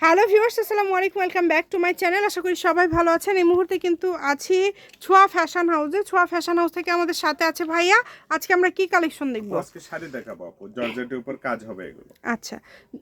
Hello viewers, আসসালামু আলাইকুম, welcome back to my channel. আশা করি সবাই ভালো আছেন। এই মুহূর্তে কিন্তু আছি ছোঁয়া ফ্যাশন হাউসে। ছোঁয়া ফ্যাশন হাউস থেকে আমাদের সাথে আছে ভাইয়া। আজকে আমরা কি কালেকশন দেখবো? আজকে শাড়ি দেখাবো আপু, জর্জেটের উপর কাজ হবে এগুলো। আচ্ছা,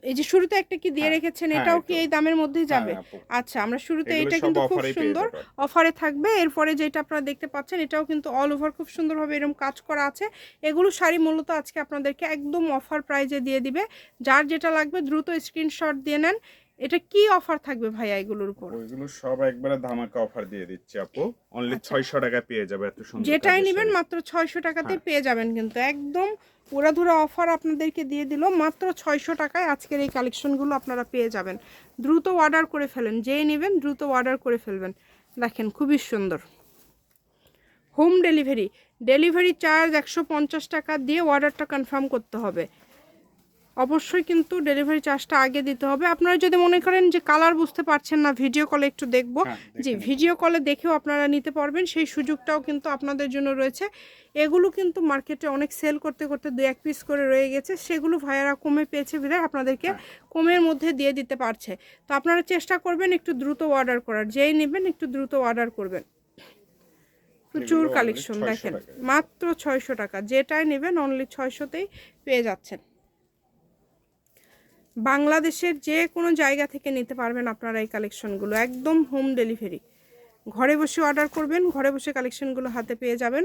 এই যে শুরুতে একটা কি দিয়ে রেখেছেন, এটাও কি এই দামের মধ্যেই যাবে? আচ্ছা, আমরা শুরুতে এটা কিন্তু খুব সুন্দর অফারে থাকবে। এরপরে যেটা আপনারা দেখতে পাচ্ছেন, এটাও কিন্তু অল ওভার খুব সুন্দরভাবে এরকম কাজ করা আছে। এগুলো শাড়ি মূলত আজকে আপনাদেরকে একদম অফার প্রাইজে দিয়ে দিবে। যার যেটা লাগবে দ্রুত স্ক্রিনশট দিয়ে নেন। এটা কি অফার থাকবে ভাইয়া এগুলোর উপর? ওইগুলো সব একবারে ধামাকা অফার দিয়ে দিচ্ছি আপু। অনলি 600 টাকা পেয়ে যাবে এত সুন্দর। যেটাই নেবেন মাত্র 600 টাকাতে পেয়ে যাবেন। কিন্তু একদম পুরাধুরা অফার আপনাদেরকে দিয়ে দিল মাত্র 600 টাকায়। আজকের এই কালেকশনগুলো আপনারা পেয়ে যাবেন। দ্রুত অর্ডার করে ফেলেন, যেই নেবেন দ্রুত অর্ডার করে ফেলবেন। দেখেন খুবই সুন্দর। হোম ডেলিভারি চার্জ 150 টাকা দিয়ে অর্ডারটা কনফার্ম করতে হবে। অবশ্যই কিন্তু ডেলিভারি চার্জটা আগে দিতে হবে। আপনারা যদি মনে করেন যে কালার বুঝতে পারছেন না, ভিডিও কলে একটু দেখব, জি ভিডিও কলে দেখেও আপনারা নিতে পারবেন, সেই সুযোগটাও কিন্তু আপনাদের জন্য রয়েছে। এগুলো কিন্তু মার্কেটে অনেক সেল করতে করতে 2-1 পিস করে রয়ে গেছে, সেগুলো ভাইয়ারা কমে পেয়েছে বিধায় আপনাদেরকে কমের মধ্যে দিয়ে দিতে পারছে। তো আপনারা চেষ্টা করবেন একটু দ্রুত অর্ডার করার, যেই নেবেন একটু দ্রুত অর্ডার করবেন। প্রচুর কালেকশন দেখেন, মাত্র 600 টাকা। যেটাই নেবেন অনলি 600তেই পেয়ে যাচ্ছেন। বাংলাদেশের যে কোনো জায়গা থেকে নিতে পারবেন আপনারা এই কালেকশনগুলো, একদম হোম ডেলিভারি। ঘরে বসে অর্ডার করবেন, ঘরে বসে কালেকশনগুলো হাতে পেয়ে যাবেন।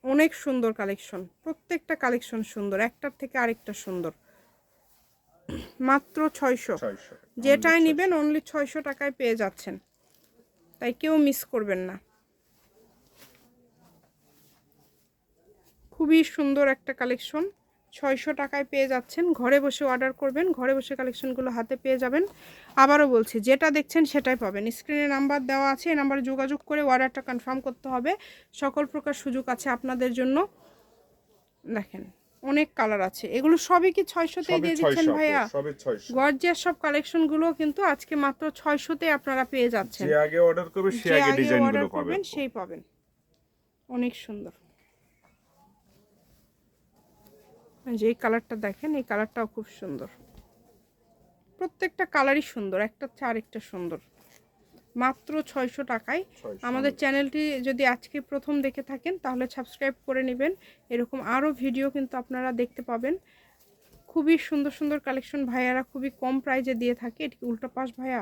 অনেক সুন্দর কালেকশন, প্রত্যেকটা কালেকশন সুন্দর, একটার থেকে আরেকটা সুন্দর। মাত্র 600, যেটাই নেবেন অনলি 600 টাকায় পেয়ে যাচ্ছেন, তাই কেউ মিস করবেন না। খুবই সুন্দর একটা কালেকশন, 600 টাকায় পেয়ে যাচ্ছেন। ঘরে বসে অর্ডার করবেন, ঘরে বসে কালেকশনগুলো হাতে পেয়ে যাবেন। আবারও বলছি, যেটা দেখছেন সেটাই পাবেন। স্ক্রিনে নাম্বার দেওয়া আছে, এই নাম্বারে যোগাযোগ করে অর্ডারটা কনফার্ম করতে হবে। সকল প্রকার সুযোগ আছে আপনাদের জন্য। দেখেন অনেক কালার আছে, এগুলো সবই কি 600তেই দিয়ে দিচ্ছেন ভাইয়া? গর্জিয়াস সব কালেকশনগুলো কিন্তু আজকে মাত্র 600তে আপনারা পেয়ে যাচ্ছেন। যে আগে অর্ডার করবে সে আগে ডিজাইনগুলো পাবেন, সেই পাবেন। অনেক সুন্দর। যে এই কালারটা দেখেন, এই কালারটাও খুব সুন্দর। প্রত্যেকটা কালারই সুন্দর, একটা হচ্ছে আরেকটা সুন্দর। মাত্র 600 টাকায়। আমাদের চ্যানেলটি যদি আজকে প্রথম দেখে থাকেন তাহলে সাবস্ক্রাইব করে নেবেন। এরকম আরও ভিডিও কিন্তু আপনারা দেখতে পাবেন। খুবই সুন্দর সুন্দর কালেকশন ভাইয়ারা খুবই কম প্রাইজে দিয়ে থাকে। এটি উল্টা পাশ ভাইয়া,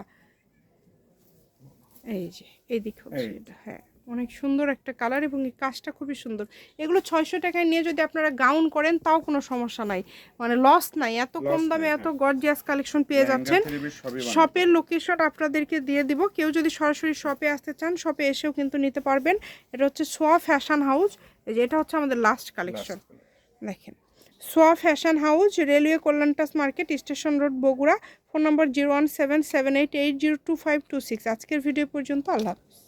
এই যে এইদিক হচ্ছে এটা, হ্যাঁ অনেক সুন্দর একটা কালার এবং এই কাজটা খুবই সুন্দর। এগুলো 600 টাকায় নিয়ে যদি আপনারা গাউন করেন তাও কোনো সমস্যা নাই, মানে লস নাই। এত কম দামে এত গর্জিয়াস কালেকশন পেয়ে যাচ্ছেন। শপের লোকেশন আপনাদেরকে দিয়ে দিব, কেউ যদি সরাসরি শপে আসতে চান শপে এসেও কিন্তু নিতে পারবেন। এটা হচ্ছে ছোঁয়া ফ্যাশন হাউস। এই যে এটা হচ্ছে আমাদের লাস্ট কালেকশন। দেখেন ছোঁয়া ফ্যাশন হাউস, রেলওয়ে কল্যাণটাস market, station road, Bogura. Phone number 01778802526। আজকের ভিডিও পর্যন্ত, আল্লাহ হাফেজ।